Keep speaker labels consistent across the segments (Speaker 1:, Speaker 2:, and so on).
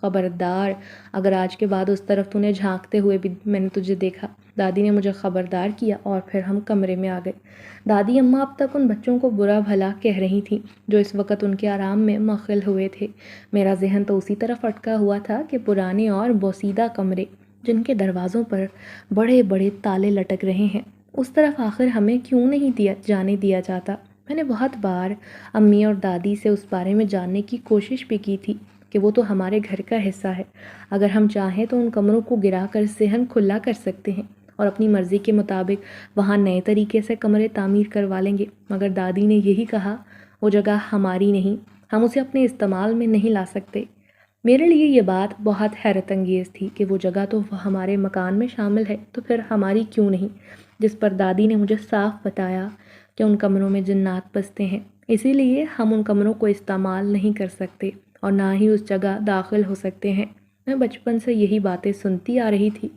Speaker 1: خبردار، اگر آج کے بعد اس طرف نے جھانکتے ہوئے بھی میں نے تجھے دیکھا۔ دادی نے مجھے خبردار کیا اور پھر ہم کمرے میں آ گئے۔ دادی اماں اب تک ان بچوں کو برا بھلا کہہ رہی تھیں جو اس وقت ان کے آرام میں مخل ہوئے تھے۔ میرا ذہن تو اسی طرف اٹکا ہوا تھا کہ پرانے اور بوسیدہ کمرے جن کے دروازوں پر بڑے بڑے تالے لٹک رہے ہیں، اس طرف آخر ہمیں کیوں نہیں جانے دیا جاتا۔ میں نے بہت بار امی اور دادی سے اس بارے میں جاننے کی کوشش بھی کی تھی کہ وہ تو ہمارے گھر کا حصہ ہے، اگر ہم چاہیں تو ان کمروں کو گرا کر صحن کھلا کر سکتے ہیں اور اپنی مرضی کے مطابق وہاں نئے طریقے سے کمرے تعمیر کروا لیں گے، مگر دادی نے یہی کہا وہ جگہ ہماری نہیں، ہم اسے اپنے استعمال میں نہیں لا سکتے۔ میرے لیے یہ بات بہت حیرت انگیز تھی کہ وہ جگہ تو ہمارے مکان میں شامل ہے تو پھر ہماری کیوں نہیں، جس پر دادی نے مجھے صاف بتایا کہ ان کمروں میں جنات بستے ہیں، اسی لیے ہم ان کمروں کو استعمال نہیں کر سکتے اور نہ ہی اس جگہ داخل ہو سکتے ہیں۔ میں بچپن سے یہی باتیں سنتی آ رہی تھی،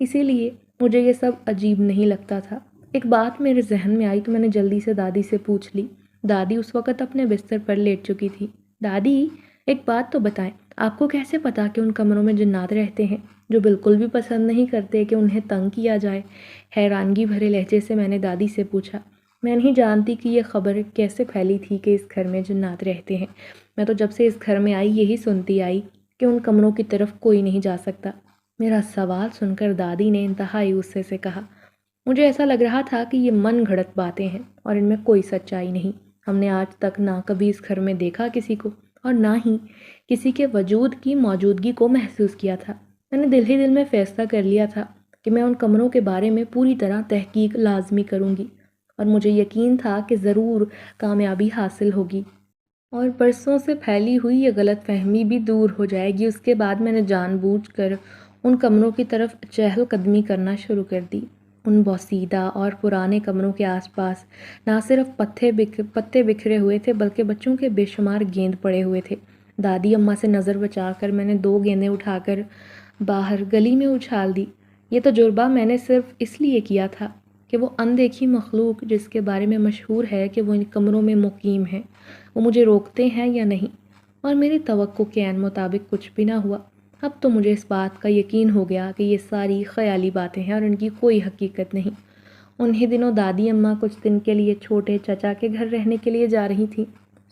Speaker 1: اسی لیے مجھے یہ سب عجیب نہیں لگتا تھا۔ ایک بات میرے ذہن میں آئی تو میں نے جلدی سے دادی سے پوچھ لی۔ دادی اس وقت اپنے بستر پر لیٹ چکی تھی۔ دادی، ایک بات تو بتائیں، آپ کو کیسے پتا کہ ان کمروں میں جنات رہتے ہیں جو بالکل بھی پسند نہیں کرتے کہ انہیں تنگ کیا جائے؟ حیرانگی بھرے لہجے سے میں نے دادی سے پوچھا۔ میں نہیں جانتی کہ یہ خبر کیسے پھیلی تھی کہ اس گھر میں جنات رہتے ہیں، میں تو جب سے اس گھر میں آئی یہی سنتی آئی کہ ان کمروں کی طرف کوئی نہیں جا سکتا۔ میرا سوال سن کر دادی نے انتہائی غصے سے کہا، مجھے ایسا لگ رہا تھا کہ یہ من گھڑت باتیں ہیں اور ان میں کوئی سچائی نہیں۔ ہم نے آج تک نہ کبھی اس گھر میں دیکھا کسی کو اور نہ ہی کسی کے وجود کی موجودگی کو محسوس کیا تھا۔ میں نے دل ہی دل میں فیصلہ کر لیا تھا کہ میں ان کمروں کے بارے میں پوری طرح تحقیق لازمی کروں گی اور مجھے یقین تھا کہ ضرور کامیابی حاصل ہوگی اور برسوں سے پھیلی ہوئی یہ غلط فہمی بھی دور ہو جائے گی۔ اس کے بعد میں نے جان بوجھ کر ان کمروں کی طرف چہل قدمی کرنا شروع کر دی۔ ان بوسیدہ اور پرانے کمروں کے آس پاس نہ صرف پتے بکھرے ہوئے تھے بلکہ بچوں کے بے شمار گیند پڑے ہوئے تھے۔ دادی اماں سے نظر بچا کر میں نے 2 گیندیں اٹھا کر باہر گلی میں اچھال دی۔ یہ تجربہ میں نے صرف اس لیے کیا تھا کہ وہ اندیکھی مخلوق جس کے بارے میں مشہور ہے کہ وہ ان کمروں میں مقیم ہے، وہ مجھے روکتے ہیں یا نہیں، اور میری توقع کے عین مطابق کچھ بھی نہ ہوا۔ اب تو مجھے اس بات کا یقین ہو گیا کہ یہ ساری خیالی باتیں ہیں اور ان کی کوئی حقیقت نہیں۔ انہی دنوں دادی اماں کچھ دن کے لیے چھوٹے چچا کے گھر رہنے کے لیے جا رہی تھیں،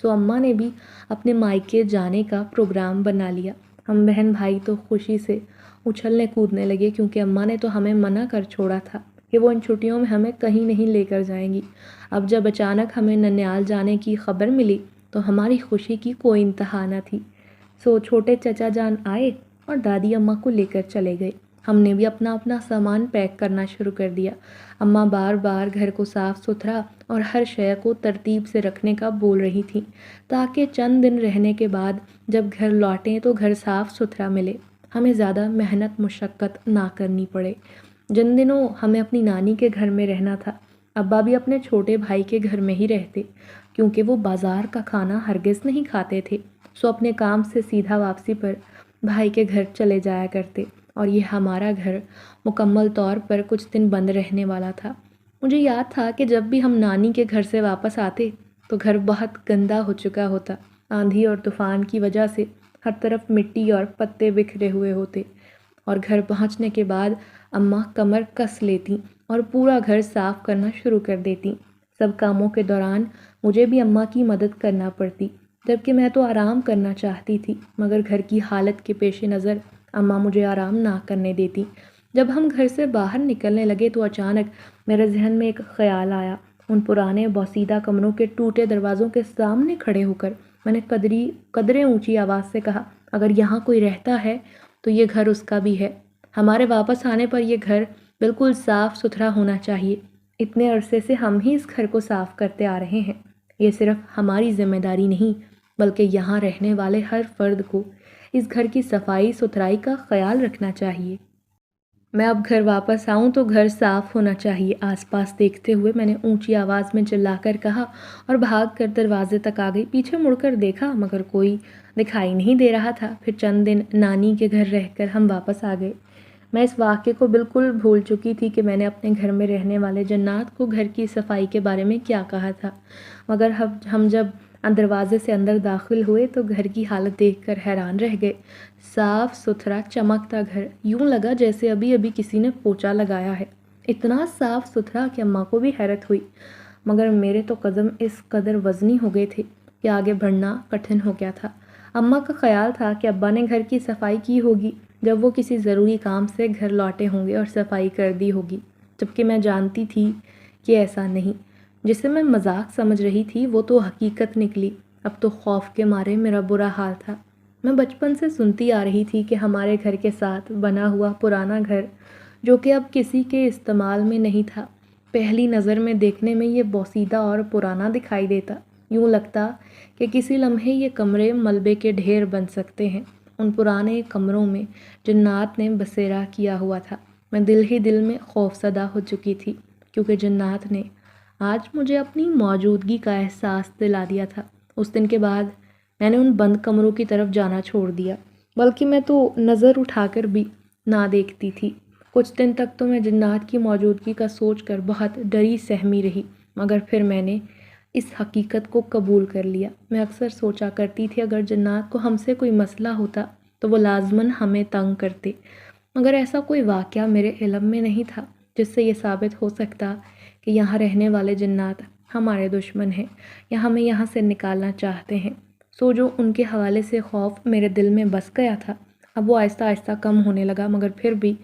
Speaker 1: سو اماں نے بھی اپنے مائکے جانے کا پروگرام بنا لیا۔ ہم بہن بھائی تو خوشی سے اچھلنے کودنے لگے کیونکہ اماں نے تو ہمیں منع کر چھوڑا تھا کہ وہ ان چھٹیوں میں ہمیں کہیں نہیں لے کر جائیں گی۔ اب جب اچانک ہمیں ننیال جانے کی خبر ملی تو ہماری خوشی کی کوئی انتہا نہ تھی۔ سو چھوٹے چچا جان آئے اور دادی اماں کو لے کر چلے گئے۔ ہم نے بھی اپنا سامان پیک کرنا شروع کر دیا۔ اماں بار بار گھر کو صاف ستھرا اور ہر شے کو ترتیب سے رکھنے کا بول رہی تھیں تاکہ چند دن رہنے کے بعد جب گھر لوٹیں تو گھر صاف ستھرا ملے، ہمیں زیادہ محنت مشقت نہ کرنی پڑے۔ جن دنوں ہمیں اپنی نانی کے گھر میں رہنا تھا، ابا بھی اپنے چھوٹے بھائی کے گھر میں ہی رہتے کیونکہ وہ بازار کا کھانا ہرگز نہیں کھاتے تھے، سو اپنے کام سے سیدھا واپسی پر بھائی کے گھر چلے جایا کرتے اور یہ ہمارا گھر مکمل طور پر کچھ دن بند رہنے والا تھا۔ مجھے یاد تھا کہ جب بھی ہم نانی کے گھر سے واپس آتے تو گھر بہت گندا ہو چکا ہوتا، آندھی اور طوفان کی وجہ سے ہر طرف مٹی اور پتے بکھرے ہوئے ہوتے، اور گھر پہنچنے کے بعد اماں کمر کس لیتی اور پورا گھر صاف کرنا شروع کر دیتی۔ سب کاموں کے دوران مجھے بھی اماں کی مدد کرنا پڑتی، جبکہ میں تو آرام کرنا چاہتی تھی مگر گھر کی حالت کے پیش نظر اماں مجھے آرام نہ کرنے دیتی۔ جب ہم گھر سے باہر نکلنے لگے تو اچانک میرے ذہن میں ایک خیال آیا۔ ان پرانے بوسیدہ کمروں کے ٹوٹے دروازوں کے سامنے کھڑے ہو کر میں نے قدرے اونچی آواز سے کہا، اگر یہاں کوئی رہتا ہے تو یہ گھر اس کا بھی ہے۔ ہمارے واپس آنے پر یہ گھر بالکل صاف ستھرا ہونا چاہیے۔ اتنے عرصے سے ہم ہی اس گھر کو صاف کرتے آ رہے ہیں۔ یہ صرف ہماری ذمہ داری نہیں بلکہ یہاں رہنے والے ہر فرد کو اس گھر کی صفائی ستھرائی کا خیال رکھنا چاہیے۔ میں اب گھر واپس آؤں تو گھر صاف ہونا چاہیے۔ آس پاس دیکھتے ہوئے میں نے اونچی آواز میں چلا کر کہا اور بھاگ کر دروازے تک آ گئی۔ پیچھے مڑ کر دیکھا مگر کوئی دکھائی نہیں دے رہا تھا۔ پھر چند دن نانی کے گھر رہ کر ہم واپس آ گئے۔ میں اس واقعے کو بالکل بھول چکی تھی کہ میں نے اپنے گھر میں رہنے والے جنات کو گھر کی صفائی کے بارے میں کیا کہا تھا، مگر ہم جب دروازے سے اندر داخل ہوئے تو گھر کی حالت دیکھ کر حیران رہ گئے۔ صاف ستھرا چمکتا گھر، یوں لگا جیسے ابھی ابھی کسی نے پوچھا لگایا ہے۔ اتنا صاف ستھرا کہ اماں کو بھی حیرت ہوئی، مگر میرے تو قدم اس قدر وزنی ہو گئے تھے کہ آگے بڑھنا کٹھن ہو گیا تھا۔ اماں کا خیال تھا کہ ابا نے گھر کی صفائی کی ہوگی جب وہ کسی ضروری کام سے گھر لوٹے ہوں گے اور صفائی کر دی ہوگی، جبکہ میں جانتی تھی کہ ایسا نہیں۔ جسے میں مذاق سمجھ رہی تھی وہ تو حقیقت نکلی۔ اب تو خوف کے مارے میرا برا حال تھا۔ میں بچپن سے سنتی آ رہی تھی کہ ہمارے گھر کے ساتھ بنا ہوا پرانا گھر، جو کہ اب کسی کے استعمال میں نہیں تھا، پہلی نظر میں دیکھنے میں یہ بوسیدہ اور پرانا دکھائی دیتا۔ یوں لگتا کہ کسی لمحے یہ کمرے ملبے کے ڈھیر بن سکتے ہیں۔ ان پرانے کمروں میں جنات نے بسیرا کیا ہوا تھا۔ میں دل ہی دل میں خوف زدہ ہو چکی تھی، کیونکہ جنات نے آج مجھے اپنی موجودگی کا احساس دلا دیا تھا۔ اس دن کے بعد میں نے ان بند کمروں کی طرف جانا چھوڑ دیا، بلکہ میں تو نظر اٹھا کر بھی نہ دیکھتی تھی۔ کچھ دن تک تو میں جنات کی موجودگی کا سوچ کر بہت ڈری سہمی رہی، مگر پھر میں نے اس حقیقت کو قبول کر لیا۔ میں اکثر سوچا کرتی تھی اگر جنات کو ہم سے کوئی مسئلہ ہوتا تو وہ لازماً ہمیں تنگ کرتے، مگر ایسا کوئی واقعہ میرے علم میں نہیں تھا جس سے یہ ثابت ہو سکتا کہ یہاں رہنے والے جنات ہمارے دشمن ہیں یا ہمیں یہاں سے نکالنا چاہتے ہیں۔ سو جو ان کے حوالے سے خوف میرے دل میں بس گیا تھا، اب وہ آہستہ آہستہ کم ہونے لگا، مگر پھر بھی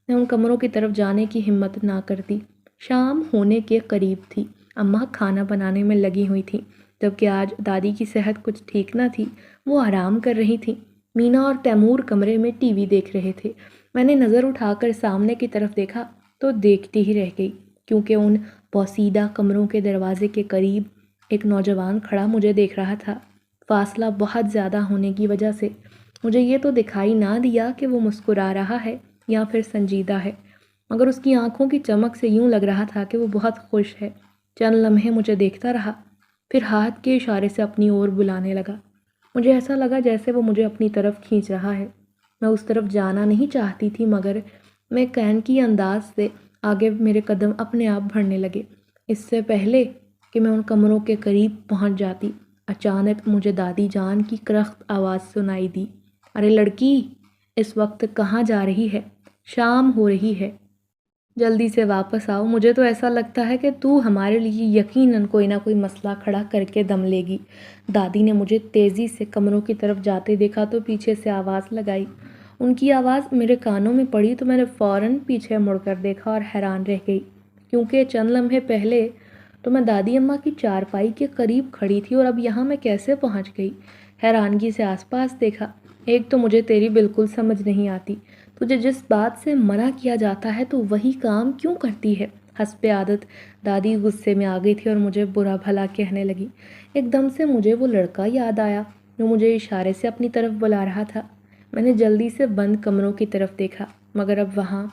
Speaker 1: میں ان کمروں کی طرف جانے کی ہمت نہ کرتی۔ شام ہونے کے قریب تھی، اماں کھانا بنانے میں لگی ہوئی تھیں، جبکہ آج دادی کی صحت کچھ ٹھیک نہ تھی، وہ آرام کر رہی تھیں۔ مینا اور تیمور کمرے میں ٹی وی دیکھ رہے تھے۔ میں نے نظر اٹھا کر سامنے کی طرف دیکھا تو دیکھتی ہی رہ گئی، کیونکہ ان پوسیدہ کمروں کے دروازے کے قریب ایک نوجوان کھڑا مجھے دیکھ رہا تھا۔ فاصلہ بہت زیادہ ہونے کی وجہ سے مجھے یہ تو دکھائی نہ دیا کہ وہ مسکرا رہا ہے یا پھر سنجیدہ ہے، مگر اس کی آنکھوں کی چمک سے یوں لگ رہا تھا کہ وہ بہت خوش ہے۔ چند لمحے مجھے دیکھتا رہا، پھر ہاتھ کے اشارے سے اپنی اور بلانے لگا۔ مجھے ایسا لگا جیسے وہ مجھے اپنی طرف کھینچ رہا ہے۔ میں اس طرف جانا نہیں چاہتی تھی، مگر میں کین کی انداز سے آگے میرے قدم اپنے آپ بڑھنے لگے۔ اس سے پہلے کہ میں ان کمروں کے قریب پہنچ جاتی، اچانک مجھے دادی جان کی کرخت آواز سنائی دی، ارے لڑکی، اس وقت کہاں جا رہی ہے؟ شام ہو رہی ہے، جلدی سے واپس آؤ، مجھے تو ایسا لگتا ہے کہ تو ہمارے لیے یقیناً کوئی نہ کوئی مسئلہ کھڑا کر کے دم لے گی۔ دادی نے مجھے تیزی سے کمروں کی طرف جاتے دیکھا تو پیچھے سے آواز لگائی۔ ان کی آواز میرے کانوں میں پڑی تو میں نے فوراً پیچھے مڑ کر دیکھا اور حیران رہ گئی، کیونکہ چند لمحے پہلے تو میں دادی اماں کی چارپائی کے قریب کھڑی تھی اور اب یہاں میں کیسے پہنچ گئی؟ حیرانگی سے آس پاس دیکھا۔ ایک تو مجھے تیری بالکل سمجھ نہیں آتی، تجھے جس بات سے منع کیا جاتا ہے تو وہی کام کیوں کرتی ہے؟ حسب عادت دادی غصے میں آ گئی تھی اور مجھے برا بھلا کہنے لگی۔ ایک دم سے مجھے وہ لڑکا یاد آیا جو مجھے اشارے سے اپنی طرف بلا رہا تھا۔ میں نے جلدی سے بند کمروں کی طرف دیکھا، مگر اب وہاں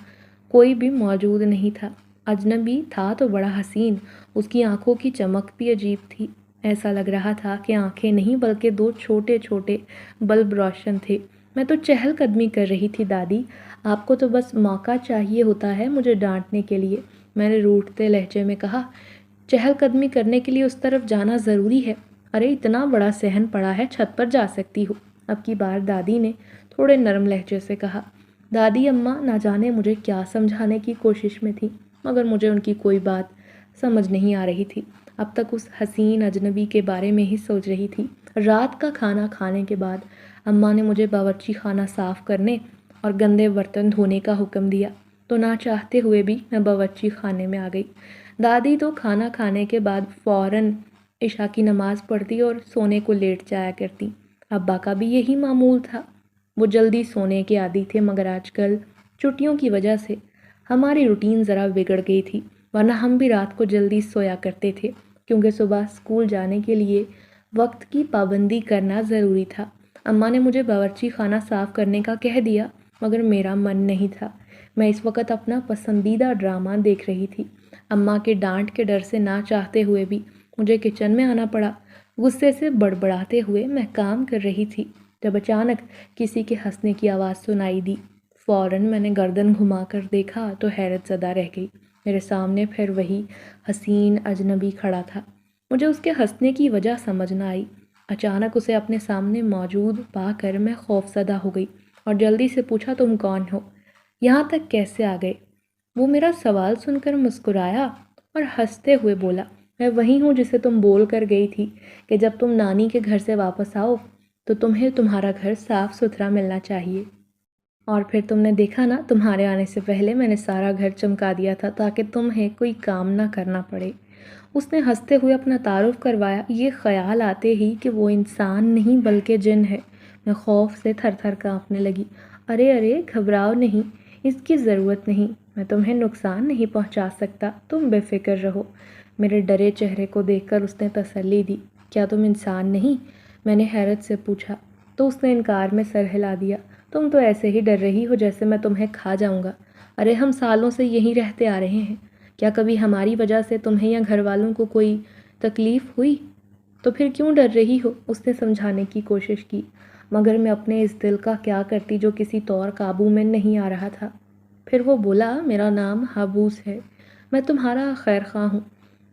Speaker 1: کوئی بھی موجود نہیں تھا۔ اجنبی تھا تو بڑا حسین، اس کی آنکھوں کی چمک بھی عجیب تھی۔ ایسا لگ رہا تھا کہ آنکھیں نہیں بلکہ دو چھوٹے چھوٹے بلب روشن تھے۔ میں تو چہل قدمی کر رہی تھی۔ دادی، آپ کو تو بس موقع چاہیے ہوتا ہے مجھے ڈانٹنے کے لیے، میں نے روٹھتے لہجے میں کہا۔ چہل قدمی کرنے کے لیے اس طرف جانا ضروری ہے؟ ارے اتنا بڑا صحن پڑا ہے، چھت پر جا سکتی ہو، اب کی بار دادی نے تھوڑے نرم لہجے سے کہا۔ دادی اماں نہ جانے مجھے کیا سمجھانے کی کوشش میں تھی، مگر مجھے ان کی کوئی بات سمجھ نہیں آ رہی تھی۔ اب تک اس حسین اجنبی کے بارے میں ہی سوچ رہی تھی۔ رات کا کھانا کھانے کے بعد اماں نے مجھے باورچی خانہ صاف کرنے اور گندے برتن دھونے کا حکم دیا، تو نہ چاہتے ہوئے بھی میں باورچی خانے میں آ گئی۔ دادی تو کھانا کھانے کے بعد فوراً عشاء کی نماز پڑھتی اور سونے کو لیٹ جایا کرتی۔ ابا کا بھی یہی معمول تھا، وہ جلدی سونے کے عادی تھے، مگر آج کل چھٹیوں کی وجہ سے ہماری روٹین ذرا بگڑ گئی تھی، ورنہ ہم بھی رات کو جلدی سویا کرتے تھے، کیونکہ صبح اسکول جانے کے لیے وقت کی پابندی کرنا ضروری تھا۔ اماں نے مجھے باورچی خانہ صاف کرنے کا کہہ دیا، مگر میرا من نہیں تھا۔ میں اس وقت اپنا پسندیدہ ڈرامہ دیکھ رہی تھی۔ اماں کے ڈانٹ کے ڈر سے نہ چاہتے ہوئے بھی مجھے کچن میں آنا پڑا۔ غصے سے بڑبڑاتے ہوئے میں کام کر رہی تھی جب اچانک کسی کے ہنسنے کی آواز سنائی دی۔ فوراً میں نے گردن گھما کر دیکھا تو حیرت زدہ رہ گئی۔ میرے سامنے پھر وہی حسین اجنبی کھڑا تھا۔ مجھے اس کے ہنسنے کی وجہ سمجھ نہ آئی۔ اچانک اسے اپنے سامنے موجود پا کر میں خوف زدہ ہو گئی اور جلدی سے پوچھا، تم کون ہو؟ یہاں تک کیسے آ گئے؟ وہ میرا سوال سن کر مسکرایا اور ہنستے ہوئے بولا، میں وہی ہوں جسے تم بول کر گئی تھی کہ جب تم نانی کے گھر سے واپس آؤ تو تمہیں تمہارا گھر صاف ستھرا ملنا چاہیے۔ اور پھر تم نے دیکھا نا، تمہارے آنے سے پہلے میں نے سارا گھر چمکا دیا تھا تاکہ تمہیں کوئی کام نہ کرنا پڑے۔ اس نے ہنستے ہوئے اپنا تعارف کروایا، یہ خیال آتے ہی کہ وہ انسان نہیں بلکہ جن ہے، میں خوف سے تھر تھر کانپنے لگی۔ ارے ارے گھبراؤ نہیں، اس کی ضرورت نہیں، میں تمہیں نقصان نہیں پہنچا سکتا، تم بے فکر رہو۔ میرے ڈرے چہرے کو دیکھ کر اس نے تسلی دی۔ کیا تم انسان نہیں؟ میں نے حیرت سے پوچھا تو اس نے انکار میں سر ہلا دیا۔ تم تو ایسے ہی ڈر رہی ہو جیسے میں تمہیں کھا جاؤں گا۔ ارے ہم سالوں سے یہیں رہتے آ رہے ہیں، کیا کبھی ہماری وجہ سے تمہیں یا گھر والوں کو کوئی تکلیف ہوئی؟ تو پھر کیوں ڈر رہی ہو؟ اس نے سمجھانے کی کوشش کی، مگر میں اپنے اس دل کا کیا کرتی جو کسی طور قابو میں نہیں آ رہا تھا۔ پھر وہ بولا، میرا نام حابوس ہے، میں تمہارا خیر خواہ ہوں،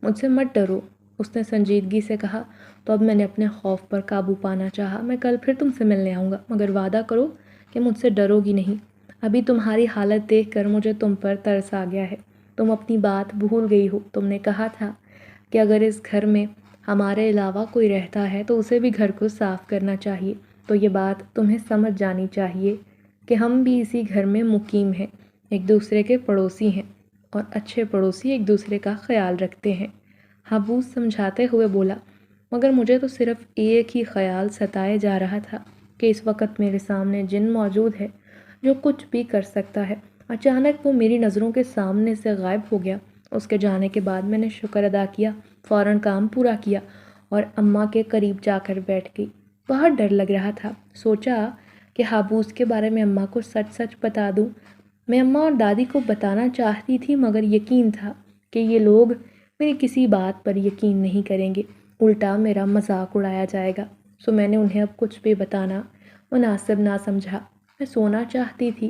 Speaker 1: مجھ سے مت ڈرو۔ اس نے سنجیدگی سے کہا۔ تو اب میں نے اپنے خوف پر قابو پانا چاہا۔ میں کل پھر تم سے ملنے آؤں گا، مگر وعدہ کرو کہ مجھ سے ڈرو گی نہیں۔ ابھی تمہاری حالت دیکھ کر مجھے تم پر ترس آ گیا ہے، تم اپنی بات بھول گئی ہو۔ تم نے کہا تھا کہ اگر اس گھر میں ہمارے علاوہ کوئی رہتا ہے تو اسے بھی گھر کو صاف کرنا چاہیے، تو یہ بات تمہیں سمجھ جانی چاہیے کہ ہم بھی اسی گھر میں مقیم ہیں، ایک دوسرے کے پڑوسی ہیں، اور اچھے پڑوسی ایک دوسرے کا خیال رکھتے ہیں۔ حابوس سمجھاتے ہوئے بولا، مگر مجھے تو صرف ایک ہی خیال ستائے جا رہا تھا کہ اس وقت میرے سامنے جن موجود ہے جو کچھ بھی کر سکتا ہے۔ اچانک وہ میری نظروں کے سامنے سے غائب ہو گیا۔ اس کے جانے کے بعد میں نے شکر ادا کیا، فوراً کام پورا کیا اور اماں کے قریب جا کر بیٹھ گئی۔ بہت ڈر لگ رہا تھا، سوچا کہ حابوس کے بارے میں اماں کو سچ سچ بتا دوں۔ میں اماں اور دادی کو بتانا چاہتی تھی، مگر یقین تھا کہ یہ لوگ میری کسی بات پر یقین نہیں کریں گے، الٹا میرا مذاق اڑایا جائے گا، سو میں نے انہیں اب کچھ بھی بتانا مناسب نہ سمجھا۔ میں سونا چاہتی تھی،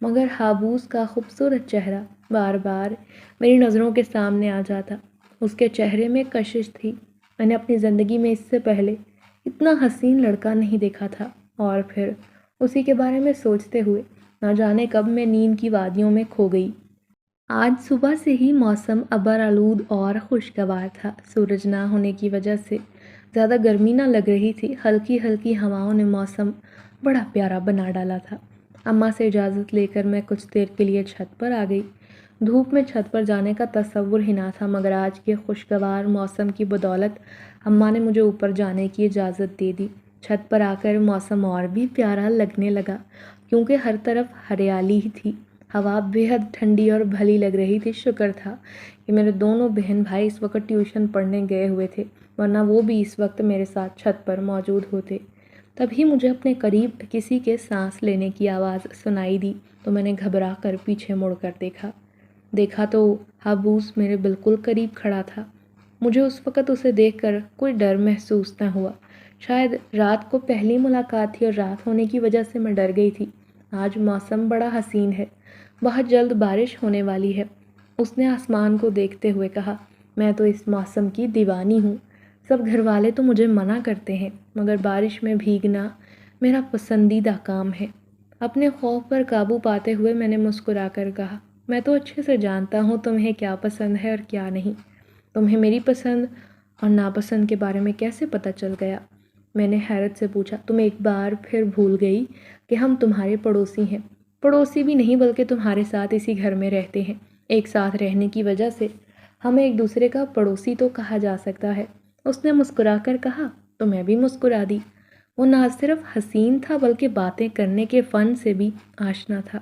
Speaker 1: مگر حابوس کا خوبصورت چہرہ بار بار میری نظروں کے سامنے آ جاتا۔ اس کے چہرے میں کشش تھی۔ میں نے اپنی زندگی میں اس سے پہلے اتنا حسین لڑکا نہیں دیکھا تھا، اور پھر اسی کے بارے میں سوچتے ہوئے نہ جانے کب میں نیند کی وادیوں میں کھو گئی۔ آج صبح سے ہی موسم ابر آلود اور خوشگوار تھا۔ سورج نہ ہونے کی وجہ سے زیادہ گرمی نہ لگ رہی تھی، ہلکی ہلکی ہواؤں نے موسم بڑا پیارا بنا ڈالا تھا۔ اماں سے اجازت لے کر میں کچھ دیر کے لیے چھت پر آ گئی۔ دھوپ میں چھت پر جانے کا تصور ہی نہ تھا، مگر آج کے خوشگوار موسم کی بدولت اماں نے مجھے اوپر جانے کی اجازت دے دی۔ چھت پر آ کر موسم اور بھی پیارا لگنے لگا، کیونکہ ہر طرف ہریالی ہی تھی۔ ہوا بے حد ٹھنڈی اور بھلی لگ رہی تھی۔ شکر تھا کہ میرے دونوں بہن بھائی اس وقت ٹیوشن پڑھنے گئے ہوئے تھے، ورنہ وہ بھی اس وقت میرے ساتھ چھت پر موجود ہوتے۔ تبھی مجھے اپنے قریب کسی کے سانس لینے کی آواز سنائی دی، تو میں نے گھبرا کر پیچھے مڑ کر دیکھا تو حابوس میرے بالکل قریب کھڑا تھا۔ مجھے اس وقت اسے دیکھ کر کوئی ڈر محسوس نہ ہوا۔ شاید رات کو پہلی ملاقات تھی اور رات ہونے کی وجہ سے میں ڈر گئی تھی۔ آج موسم بڑا حسین ہے، بہت جلد بارش ہونے والی ہے۔ اس نے آسمان کو دیکھتے ہوئے کہا، میں تو اس موسم کی دیوانی ہوں۔ سب گھر والے تو مجھے منع کرتے ہیں، مگر بارش میں بھیگنا میرا پسندیدہ کام ہے۔ اپنے خوف پر قابو پاتے ہوئے میں نے مسکرا کر کہا، میں تو اچھے سے جانتا ہوں تمہیں کیا پسند ہے اور کیا نہیں۔ تمہیں میری پسند اور ناپسند کے بارے میں کیسے پتہ چل گیا؟ میں نے حیرت سے پوچھا۔ تم ایک بار پھر بھول گئی کہ ہم تمہارے پڑوسی ہیں؟ پڑوسی بھی نہیں بلکہ تمہارے ساتھ اسی گھر میں رہتے ہیں۔ ایک ساتھ رہنے کی وجہ سے ہمیں ایک دوسرے کا پڑوسی تو کہا جا سکتا ہے۔ اس نے مسکرا کر کہا، تو میں بھی مسکرا دی۔ وہ نہ صرف حسین تھا بلکہ باتیں کرنے کے فن سے بھی آشنا تھا۔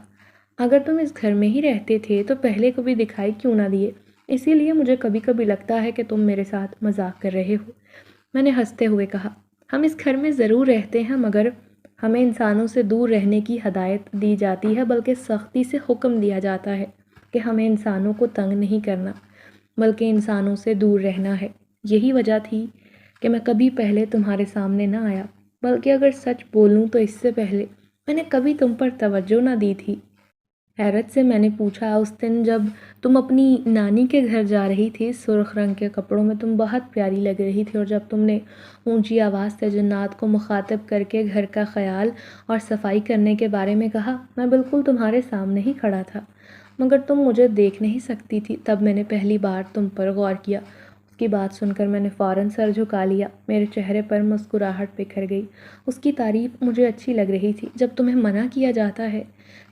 Speaker 1: اگر تم اس گھر میں ہی رہتے تھے تو پہلے کبھی دکھائی کیوں نہ دیے؟ اسی لیے مجھے کبھی کبھی لگتا ہے کہ تم میرے ساتھ مذاق کر رہے ہو۔ میں نے ہنستے ہوئے کہا، ہم اس گھر میں ضرور رہتے ہیں، مگر ہمیں انسانوں سے دور رہنے کی ہدایت دی جاتی ہے، بلکہ سختی سے حکم دیا جاتا ہے کہ ہمیں انسانوں کو تنگ نہیں کرنا بلکہ انسانوں سے دور رہنا ہے۔ یہی وجہ تھی کہ میں کبھی پہلے تمہارے سامنے نہ آیا، بلکہ اگر سچ بولوں تو اس سے پہلے میں نے کبھی تم پر توجہ نہ دی تھی۔ حیرت سے میں نے پوچھا، اس دن جب تم اپنی نانی کے گھر جا رہی تھی، سرخ رنگ کے کپڑوں میں تم بہت پیاری لگ رہی تھی، اور جب تم نے اونچی آواز سے جنات کو مخاطب کر کے گھر کا خیال اور صفائی کرنے کے بارے میں کہا، میں بالکل تمہارے سامنے ہی کھڑا تھا، مگر تم مجھے دیکھ نہیں سکتی تھی۔ تب میں نے پہلی بار تم پر غور کیا۔ اس کی بات سن کر میں نے فوراً سر جھکا لیا، میرے چہرے پر مسکراہٹ بکھر گئی۔ اس کی تعریف مجھے اچھی لگ رہی تھی۔ جب تمہیں منع کیا جاتا ہے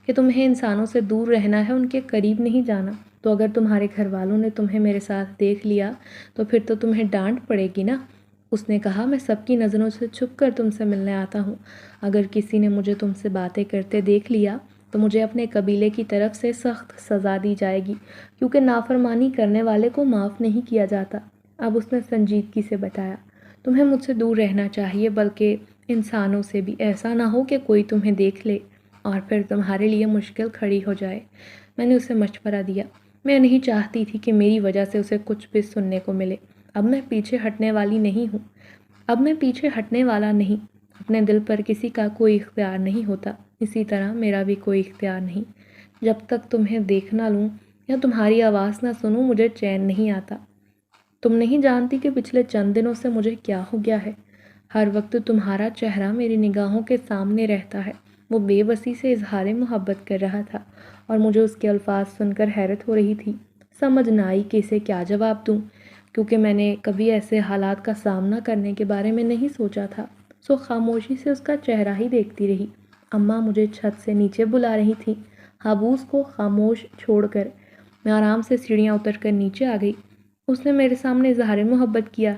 Speaker 1: کہ تمہیں انسانوں سے دور رہنا ہے، ان کے قریب نہیں جانا، تو اگر تمہارے گھر والوں نے تمہیں میرے ساتھ دیکھ لیا تو پھر تو تمہیں ڈانٹ پڑے گی نا۔ اس نے کہا، میں سب کی نظروں سے چھپ کر تم سے ملنے آتا ہوں۔ اگر کسی نے مجھے تم سے باتیں کرتے دیکھ لیا تو مجھے اپنے قبیلے کی طرف سے سخت سزا دی جائے گی، کیونکہ نافرمانی کرنے والے کو معاف نہیں کیا جاتا۔ اب اس نے سنجیدگی سے بتایا، تمہیں مجھ سے دور رہنا چاہیے، بلکہ انسانوں سے بھی۔ ایسا نہ ہو کہ کوئی تمہیں دیکھ لے اور پھر تمہارے لیے مشکل کھڑی ہو جائے۔ میں نے اسے مشورہ دیا۔ میں نہیں چاہتی تھی کہ میری وجہ سے اسے کچھ بھی سننے کو ملے۔ اب میں پیچھے ہٹنے والا نہیں۔ اپنے دل پر کسی کا کوئی اختیار نہیں ہوتا، اسی طرح میرا بھی کوئی اختیار نہیں۔ جب تک تمہیں دیکھ نہ لوں یا تمہاری آواز نہ سنوں، مجھے چین نہیں آتا۔ تم نہیں جانتی کہ پچھلے چند دنوں سے مجھے کیا ہو گیا ہے۔ ہر وقت تمہارا چہرہ میری نگاہوں کے سامنے رہتا ہے۔ وہ بے بسی سے اظہار محبت کر رہا تھا اور مجھے اس کے الفاظ سن کر حیرت ہو رہی تھی۔ سمجھ نہ آئی کہ اسے کیا جواب دوں، کیونکہ میں نے کبھی ایسے حالات کا سامنا کرنے کے بارے میں نہیں سوچا تھا۔ سو خاموشی سے اس کا چہرہ ہی دیکھتی رہی۔ اماں مجھے چھت سے نیچے بلا رہی تھیں۔ حابوس کو خاموش چھوڑ کر میں آرام سے سیڑھیاں اتر کر نیچے آ گئی۔ اس نے میرے سامنے اظہار محبت کیا۔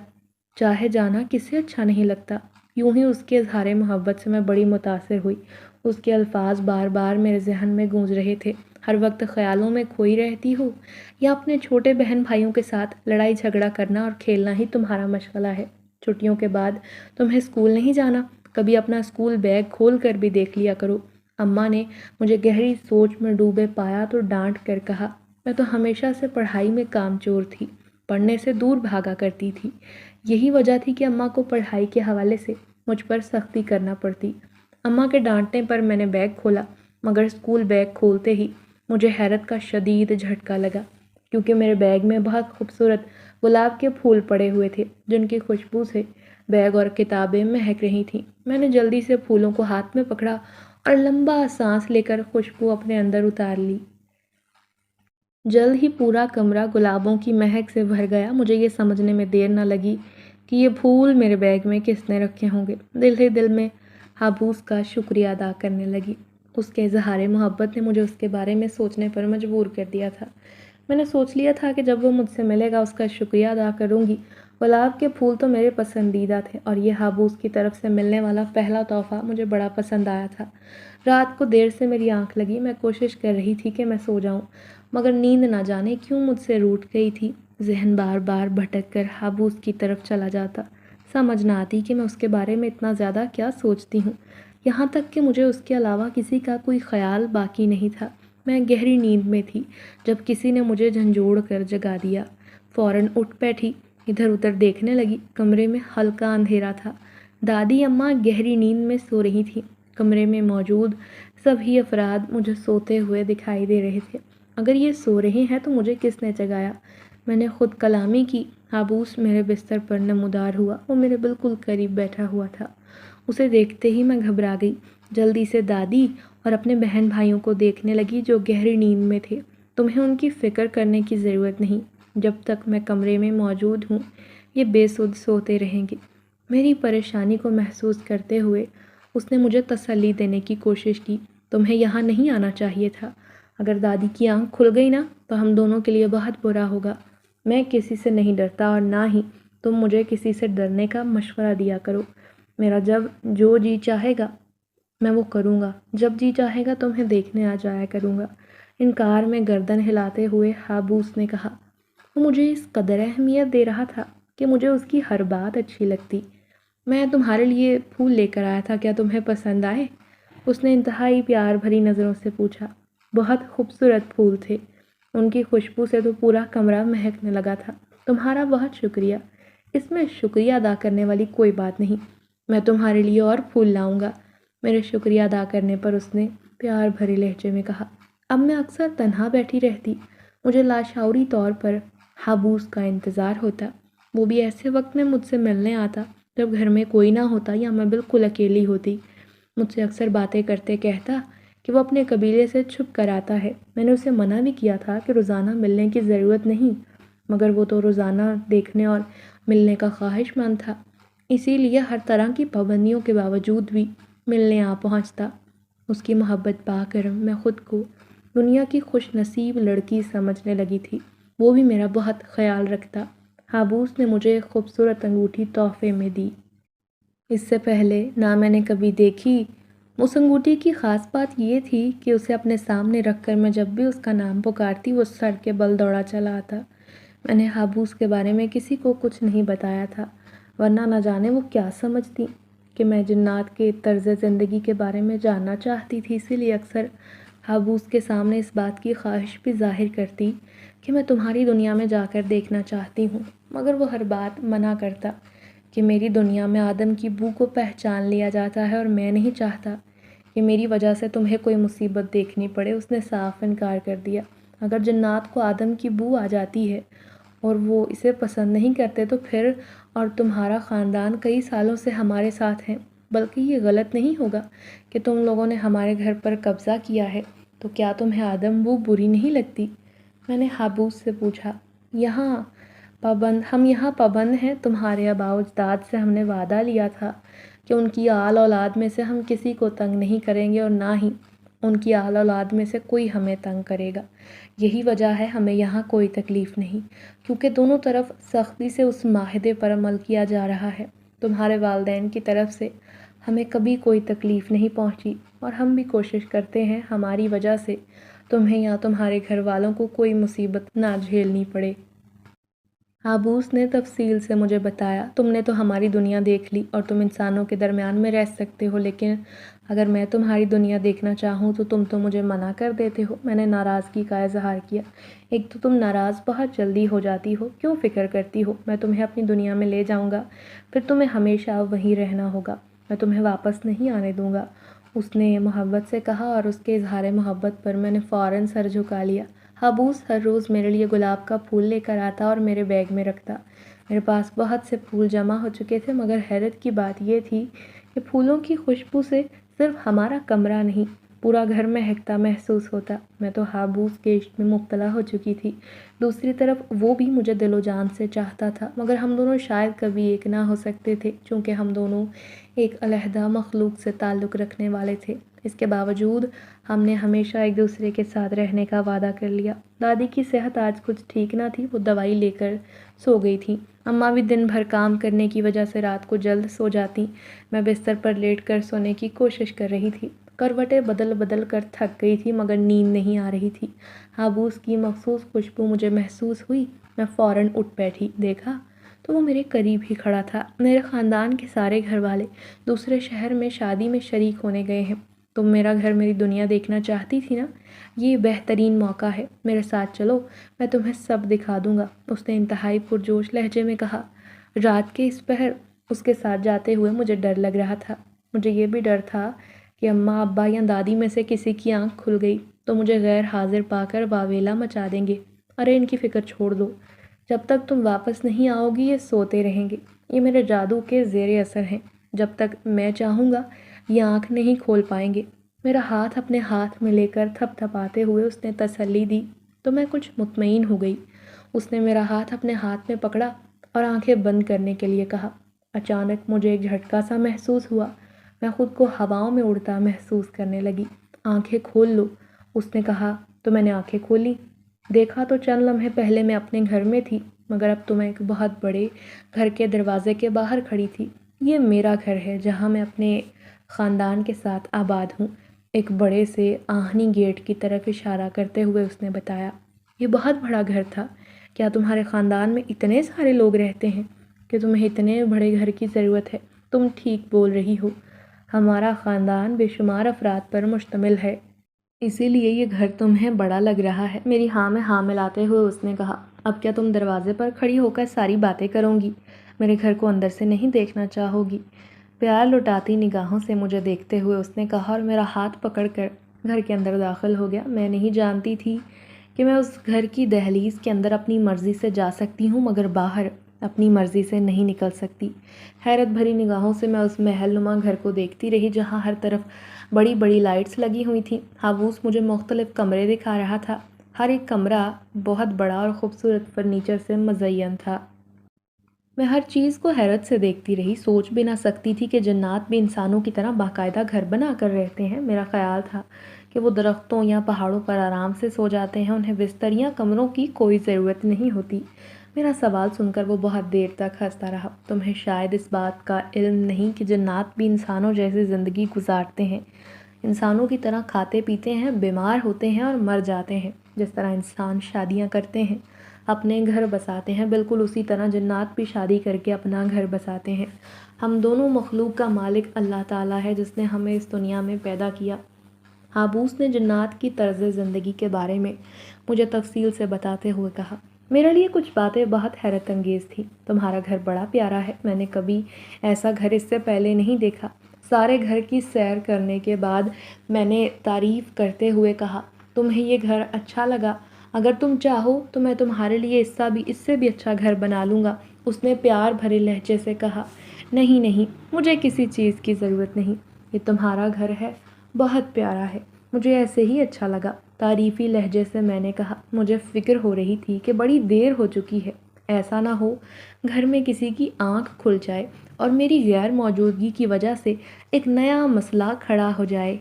Speaker 1: چاہے جانا کسے اچھا نہیں لگتا۔ یوں ہی اس کے اظہار محبت سے میں بڑی متاثر ہوئی۔ اس کے الفاظ بار بار میرے ذہن میں گونج رہے تھے۔ ہر وقت خیالوں میں کھوئی رہتی ہو، یا اپنے چھوٹے بہن بھائیوں کے ساتھ لڑائی جھگڑا کرنا اور کھیلنا ہی تمہارا مشغلہ ہے؟ چھٹیوں کے بعد تمہیں اسکول نہیں جانا؟ کبھی اپنا اسکول بیگ کھول کر بھی دیکھ لیا کرو۔ اماں نے مجھے گہری سوچ میں ڈوبے پایا تو ڈانٹ کر کہا، میں تو ہمیشہ سے پڑھائی میں کامچور تھی، پڑھنے سے دور بھاگا کرتی تھی۔ یہی وجہ تھی کہ اماں کو پڑھائی کے حوالے سے مجھ پر سختی کرنا پڑتی۔ اماں کے ڈانٹنے پر میں نے بیگ کھولا، مگر اسکول بیگ کھولتے ہی مجھے حیرت کا شدید جھٹکا لگا، کیونکہ میرے بیگ میں بہت خوبصورت گلاب کے پھول پڑے ہوئے تھے، جن کی خوشبو سے بیگ اور کتابیں مہک رہی تھیں۔ میں نے جلدی سے پھولوں کو ہاتھ میں پکڑا اور لمبا سانس لے کر خوشبو اپنے اندر اتار لی۔ جلد ہی پورا کمرہ گلابوں کی مہک سے بھر گیا۔ مجھے یہ سمجھنے میں دیر نہ لگی کہ یہ پھول میرے بیگ میں کس نے رکھے ہوں گے۔ دل ہی دل میں حابوس کا شکریہ ادا کرنے لگی۔ اس کے اظہار محبت نے مجھے اس کے بارے میں سوچنے پر مجبور کر دیا تھا۔ میں نے سوچ لیا تھا کہ جب وہ مجھ سے ملے گا اس کا شکریہ ادا کروں گی۔ گلاب کے پھول تو میرے پسندیدہ تھے، اور یہ حابوس کی طرف سے ملنے والا پہلا تحفہ مجھے بڑا پسند آیا تھا۔ رات کو دیر سے میری آنکھ لگی۔ میں کوشش کر رہی تھی کہ میں سو جاؤں، مگر نیند نہ جانے کیوں مجھ سے روٹھ گئی تھی۔ ذہن بار بار بھٹک کر حابوس کی طرف چلا جاتا۔ سمجھ نہ آتی کہ میں اس کے بارے میں اتنا زیادہ کیا سوچتی ہوں، یہاں تک کہ مجھے اس کے علاوہ کسی کا کوئی خیال باقی نہیں تھا۔ میں گہری نیند میں تھی جب کسی نے مجھے جھنجھوڑ کر جگا دیا۔ فوراً اٹھ بیٹھی، ادھر ادھر دیکھنے لگی۔ کمرے میں ہلکا اندھیرا تھا۔ دادی اماں گہری نیند میں سو رہی تھیں۔ کمرے میں موجود سبھی افراد مجھے سوتے ہوئے دکھائی دے رہے تھے۔ اگر یہ سو رہے ہیں تو مجھے کس نے جگایا؟ میں نے خود کلامی کی۔ حابوس میرے بستر پر نمودار ہوا۔ وہ میرے بالکل قریب بیٹھا ہوا تھا۔ اسے دیکھتے ہی میں گھبرا گئی۔ جلدی سے دادی اور اپنے بہن بھائیوں کو دیکھنے لگی جو گہری نیند میں تھے۔ تمہیں ان کی فکر کرنے کی ضرورت نہیں۔ جب تک میں کمرے میں موجود ہوں، یہ بے سدھ سوتے رہیں گے۔ میری پریشانی کو محسوس کرتے ہوئے اس نے مجھے تسلی دینے کی کوشش کی۔ تمہیں یہاں نہیں آنا چاہیے تھا۔ اگر دادی کی آنکھ کھل گئی نا تو ہم دونوں کے لیے بہت برا ہوگا۔ میں کسی سے نہیں ڈرتا، اور نہ ہی تم مجھے کسی سے ڈرنے کا مشورہ دیا کرو۔ میرا جب جو جی چاہے گا میں وہ کروں گا۔ جب جی چاہے گا تمہیں دیکھنے آ جایا کروں گا۔ انکار میں گردن ہلاتے ہوئے حابوس نے کہا۔ وہ مجھے اس قدر اہمیت دے رہا تھا کہ مجھے اس کی ہر بات اچھی لگتی۔ میں تمہارے لیے پھول لے کر آیا تھا، کیا تمہیں پسند آئے؟ اس نے انتہائی پیار بھری نظروں سے پوچھا۔ بہت خوبصورت پھول تھے۔ ان کی خوشبو سے تو پورا کمرہ مہکنے لگا تھا۔ تمہارا بہت شکریہ۔ اس میں شکریہ ادا کرنے والی کوئی بات نہیں۔ میں تمہارے لیے اور پھول لاؤں گا۔ میرے شکریہ ادا کرنے پر اس نے پیار بھرے لہجے میں کہا، اب میں اکثر تنہا بیٹھی رہتی، مجھے لاشعوری طور پر حابوس کا انتظار ہوتا، وہ بھی ایسے وقت میں مجھ سے ملنے آتا جب گھر میں کوئی نہ ہوتا یا میں بالکل اکیلی ہوتی۔ مجھ سے اکثر باتیں کرتے کہتا کہ وہ اپنے قبیلے سے چھپ کر آتا ہے۔ میں نے اسے منع بھی کیا تھا کہ روزانہ ملنے کی ضرورت نہیں، مگر وہ تو روزانہ دیکھنے اور ملنے کا خواہش مند تھا، اسی لیے ہر طرح کی پابندیوں کے باوجود بھی ملنے آ پہنچتا۔ اس کی محبت پا کر میں خود کو دنیا کی خوش نصیب لڑکی سمجھنے لگی تھی۔ وہ بھی میرا بہت خیال رکھتا۔ حابوس نے مجھے ایک خوبصورت انگوٹھی تحفے میں دی۔ اس سے پہلے نہ میں نے کبھی دیکھی۔ اس انگوٹھی کی خاص بات یہ تھی کہ اسے اپنے سامنے رکھ کر میں جب بھی اس کا نام پکارتی وہ سر کے بل دوڑا چلا آتا۔ میں نے حابوس کے بارے میں کسی کو کچھ نہیں بتایا تھا، ورنہ نہ جانے وہ کیا سمجھتی کہ میں جنات کے طرز زندگی کے بارے میں جاننا چاہتی تھی۔ اسی لیے اکثر حابوس کے سامنے اس بات کی خواہش بھی ظاہر کرتی کہ میں تمہاری دنیا میں جا کر دیکھنا چاہتی ہوں، مگر وہ ہر بات منع کرتا کہ میری دنیا میں آدم کی بو کو پہچان لیا جاتا ہے اور میں نہیں چاہتا کہ میری وجہ سے تمہیں کوئی مصیبت دیکھنی پڑے۔ اس نے صاف انکار کر دیا، اگر جنات کو آدم کی بو آ جاتی ہے اور وہ اسے پسند نہیں کرتے تو پھر اور تمہارا خاندان کئی سالوں سے ہمارے ساتھ ہیں، بلکہ یہ غلط نہیں ہوگا کہ تم لوگوں نے ہمارے گھر پر قبضہ کیا ہے، تو کیا تمہیں آدم بو بری نہیں لگتی؟ میں نے حابوس سے پوچھا۔ ہم یہاں پابند ہیں، تمہارے آباء و اجداد سے ہم نے وعدہ لیا تھا کہ ان کی آل اولاد میں سے ہم کسی کو تنگ نہیں کریں گے اور نہ ہی ان کی آل اولاد میں سے کوئی ہمیں تنگ کرے گا۔ یہی وجہ ہے ہمیں یہاں کوئی تکلیف نہیں، کیونکہ دونوں طرف سختی سے اس معاہدے پر عمل کیا جا رہا ہے۔ تمہارے والدین کی طرف سے ہمیں کبھی کوئی تکلیف نہیں پہنچی اور ہم بھی کوشش کرتے ہیں ہماری وجہ سے تمہیں یا تمہارے گھر والوں کو کوئی مصیبت نہ جھیلنی پڑے۔ حابوس نے تفصیل سے مجھے بتایا، تم نے تو ہماری دنیا دیکھ لی اور تم انسانوں کے درمیان میں رہ سکتے ہو، لیکن اگر میں تمہاری دنیا دیکھنا چاہوں تو تم مجھے منع کر دیتے ہو۔ میں نے ناراضگی کا اظہار کیا۔ ایک تو تم ناراض بہت جلدی ہو جاتی ہو، کیوں فکر کرتی ہو؟ میں تمہیں اپنی دنیا میں لے جاؤں گا، پھر تمہیں ہمیشہ وہیں رہنا ہوگا، میں تمہیں واپس نہیں آنے دوں گا، اس نے محبت سے کہا، اور اس کے اظہار محبت پر میں نے فوراً سر جھکا لیا۔ حابوس ہر روز میرے لیے گلاب کا پھول لے کر آتا اور میرے بیگ میں رکھتا۔ میرے پاس بہت سے پھول جمع ہو چکے تھے، مگر حیرت کی بات یہ تھی کہ پھولوں کی خوشبو سے صرف ہمارا کمرہ نہیں، پورا گھر مہکتا محسوس ہوتا۔ میں تو حابوس کے عشق میں مبتلا ہو چکی تھی، دوسری طرف وہ بھی مجھے دل و جان سے چاہتا تھا، مگر ہم دونوں شاید کبھی ایک نہ ہو سکتے تھے، چونکہ ہم دونوں ایک علیحدہ مخلوق سے تعلق رکھنے والے تھے۔ اس کے باوجود ہم نے ہمیشہ ایک دوسرے کے ساتھ رہنے کا وعدہ کر لیا۔ دادی کی صحت آج کچھ ٹھیک نہ تھی، وہ دوائی لے کر سو گئی تھی۔ اماں بھی دن بھر کام کرنے کی وجہ سے رات کو جلد سو جاتی۔ میں بستر پر لیٹ کر سونے کی کوشش کر رہی تھی، کروٹیں بدل بدل کر تھک گئی تھی، مگر نیند نہیں آ رہی تھی۔ حابوس کی مخصوص خوشبو مجھے محسوس ہوئی، میں فوراً اٹھ بیٹھی، دیکھا تو وہ میرے قریب ہی کھڑا تھا۔ میرے خاندان کے سارے گھر والے دوسرے شہر میں شادی میں شریک ہونے گئے ہیں، تم میرا گھر میری دنیا دیکھنا چاہتی تھی نا؟ یہ بہترین موقع ہے، میرے ساتھ چلو، میں تمہیں سب دکھا دوں گا، اس نے انتہائی پرجوش لہجے میں کہا۔ رات کے اس پہر اس کے ساتھ جاتے ہوئے مجھے ڈر لگ رہا تھا۔ مجھے یہ بھی ڈر تھا کہ اماں، ابا یا دادی میں سے کسی کی آنکھ کھل گئی تو مجھے غیر حاضر پا کر واویلا مچا دیں گے۔ ارے ان کی فکر چھوڑ دو، جب تک تم واپس نہیں آؤ گی یہ سوتے رہیں گے، یہ میرے جادو کے زیر اثر ہیں، جب تک میں چاہوں گا یہ آنکھ نہیں کھول پائیں گے۔ میرا ہاتھ اپنے ہاتھ میں لے کر تھپ تھپاتے ہوئے اس نے تسلی دی تو میں کچھ مطمئن ہو گئی۔ اس نے میرا ہاتھ اپنے ہاتھ میں پکڑا اور آنکھیں بند کرنے کے لیے کہا۔ اچانک مجھے ایک جھٹکا سا محسوس ہوا، میں خود کو ہواؤں میں اڑتا محسوس کرنے لگی۔ آنکھیں کھول لو، اس نے کہا، تو میں نے آنکھیں کھولی۔ دیکھا تو چند لمحے پہلے میں اپنے گھر میں تھی، مگر اب تو میں ایک بہت بڑے گھر کے دروازے کے باہر کھڑی تھی۔ یہ میرا گھر ہے جہاں میں اپنے خاندان کے ساتھ آباد ہوں، ایک بڑے سے آہنی گیٹ کی طرف اشارہ کرتے ہوئے اس نے بتایا۔ یہ بہت بڑا گھر تھا، کیا تمہارے خاندان میں اتنے سارے لوگ رہتے ہیں کہ تمہیں اتنے بڑے گھر کی ضرورت ہے؟ تم ٹھیک بول رہی ہو، ہمارا خاندان بے شمار افراد پر مشتمل ہے، اسی لیے یہ گھر تمہیں بڑا لگ رہا ہے۔ میری ہاں میں ہاں ملاتے ہوئے اس نے کہا، اب کیا تم دروازے پر کھڑی ہو کر ساری باتیں کرو گی، میرے گھر کو اندر سے نہیں دیکھنا چاہو گی؟ پیار لٹاتی نگاہوں سے مجھے دیکھتے ہوئے اس نے کہا اور میرا ہاتھ پکڑ کر گھر کے اندر داخل ہو گیا۔ میں نہیں جانتی تھی کہ میں اس گھر کی دہلیز کے اندر اپنی مرضی سے جا سکتی ہوں مگر باہر اپنی مرضی سے نہیں نکل سکتی۔ حیرت بھری نگاہوں سے میں اس محل نما گھر کو دیکھتی رہی جہاں ہر طرف بڑی بڑی لائٹس لگی ہوئی تھیں۔ حابوس مجھے مختلف کمرے دکھا رہا تھا۔ ہر ایک کمرہ بہت بڑا اور خوبصورت فرنیچر سے مزین تھا۔ میں ہر چیز کو حیرت سے دیکھتی رہی، سوچ بھی نہ سکتی تھی کہ جنات بھی انسانوں کی طرح باقاعدہ گھر بنا کر رہتے ہیں۔ میرا خیال تھا کہ وہ درختوں یا پہاڑوں پر آرام سے سو جاتے ہیں، انہیں بستر یا کمروں کی کوئی ضرورت نہیں ہوتی۔ میرا سوال سن کر وہ بہت دیر تک ہنستا رہا۔ تمہیں شاید اس بات کا علم نہیں کہ جنات بھی انسانوں جیسی زندگی گزارتے ہیں، انسانوں کی طرح کھاتے پیتے ہیں، بیمار ہوتے ہیں اور مر جاتے ہیں۔ جس طرح انسان شادیاں کرتے ہیں، اپنے گھر بساتے ہیں، بالکل اسی طرح جنات بھی شادی کر کے اپنا گھر بساتے ہیں۔ ہم دونوں مخلوق کا مالک اللہ تعالیٰ ہے جس نے ہمیں اس دنیا میں پیدا کیا۔ حابوس نے جنات کی طرز زندگی کے بارے میں مجھے تفصیل سے بتاتے ہوئے کہا۔ میرے لیے کچھ باتیں بہت حیرت انگیز تھیں۔ تمہارا گھر بڑا پیارا ہے، میں نے کبھی ایسا گھر اس سے پہلے نہیں دیکھا۔ سارے گھر کی سیر کرنے کے بعد میں نے تعریف کرتے ہوئے کہا، تمہیں یہ گھر اچھا لگا؟ اگر تم چاہو تو میں تمہارے لیے اس سے بھی اچھا گھر بنا لوں گا۔ اس نے پیار بھرے لہجے سے کہا، نہیں نہیں، مجھے کسی چیز کی ضرورت نہیں، یہ تمہارا گھر ہے، بہت پیارا ہے، مجھے ایسے ہی اچھا لگا۔ تعریفی لہجے سے میں نے کہا، مجھے فکر ہو رہی تھی کہ بڑی دیر ہو چکی ہے، ایسا نہ ہو گھر میں کسی کی آنکھ کھل جائے اور میری غیر موجودگی کی وجہ سے ایک نیا مسئلہ کھڑا ہو جائے۔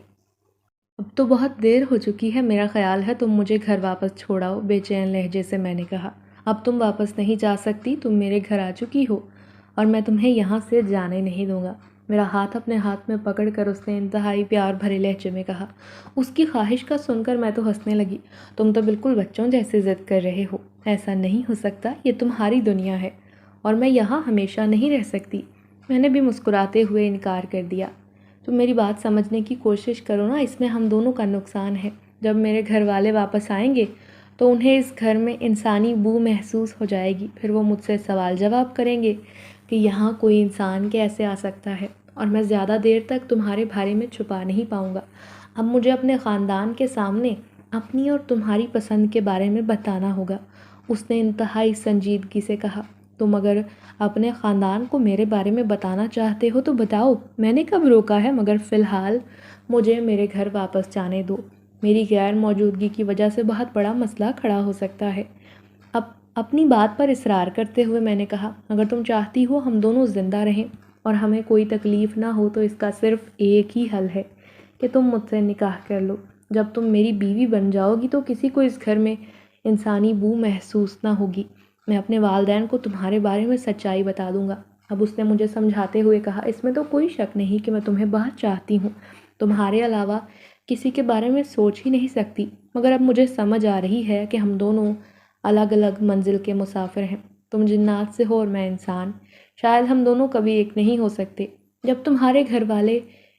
Speaker 1: اب تو بہت دیر ہو چکی ہے، میرا خیال ہے تم مجھے گھر واپس چھوڑاؤ، بے چین لہجے سے میں نے کہا۔ اب تم واپس نہیں جا سکتی، تم میرے گھر آ چکی ہو اور میں تمہیں یہاں سے جانے نہیں دوں گا۔ میرا ہاتھ اپنے ہاتھ میں پکڑ کر اس نے انتہائی پیار بھرے لہجے میں کہا۔ اس کی خواہش کا سن کر میں تو ہنسنے لگی۔ تم تو بالکل بچوں جیسے ضد کر رہے ہو، ایسا نہیں ہو سکتا، یہ تمہاری دنیا ہے اور میں یہاں ہمیشہ نہیں رہ سکتی۔ میں نے بھی مسکراتے ہوئے انکار کر دیا۔ تم میری بات سمجھنے کی کوشش کرو نا، اس میں ہم دونوں کا نقصان ہے۔ جب میرے گھر والے واپس آئیں گے تو انہیں اس گھر میں انسانی بو محسوس ہو جائے گی، پھر وہ مجھ سے سوال جواب کریں گے کہ یہاں کوئی انسان کیسے آ سکتا ہے، اور میں زیادہ دیر تک تمہارے بارے میں چھپا نہیں پاؤں گا۔ اب مجھے اپنے خاندان کے سامنے اپنی اور تمہاری پسند کے بارے میں بتانا ہوگا۔ اس نے انتہائی سنجیدگی سے کہا، تم اگر اپنے خاندان کو میرے بارے میں بتانا چاہتے ہو تو بتاؤ، میں نے کب روکا ہے، مگر فی الحال مجھے میرے گھر واپس جانے دو۔ میری غیر موجودگی کی وجہ سے بہت بڑا مسئلہ کھڑا ہو سکتا ہے۔ اپنی بات پر اصرار کرتے ہوئے میں نے کہا، اگر تم چاہتی ہو ہم دونوں زندہ رہیں اور ہمیں کوئی تکلیف نہ ہو تو اس کا صرف ایک ہی حل ہے کہ تم مجھ سے نکاح کر لو۔ جب تم میری بیوی بن جاؤ گی تو کسی کو اس گھر میں انسانی بو محسوس نہ ہوگی۔ میں اپنے والدین کو تمہارے بارے میں سچائی بتا دوں گا۔ اب اس نے مجھے سمجھاتے ہوئے کہا، اس میں تو کوئی شک نہیں کہ میں تمہیں بہت چاہتی ہوں، تمہارے علاوہ کسی کے بارے میں سوچ ہی نہیں سکتی، مگر اب مجھے سمجھ آ رہی ہے کہ ہم دونوں الگ الگ منزل کے مسافر ہیں۔ تم جنات سے ہو اور میں انسان، شاید ہم دونوں کبھی ایک نہیں ہو سکتے۔ جب تمہارے گھر والے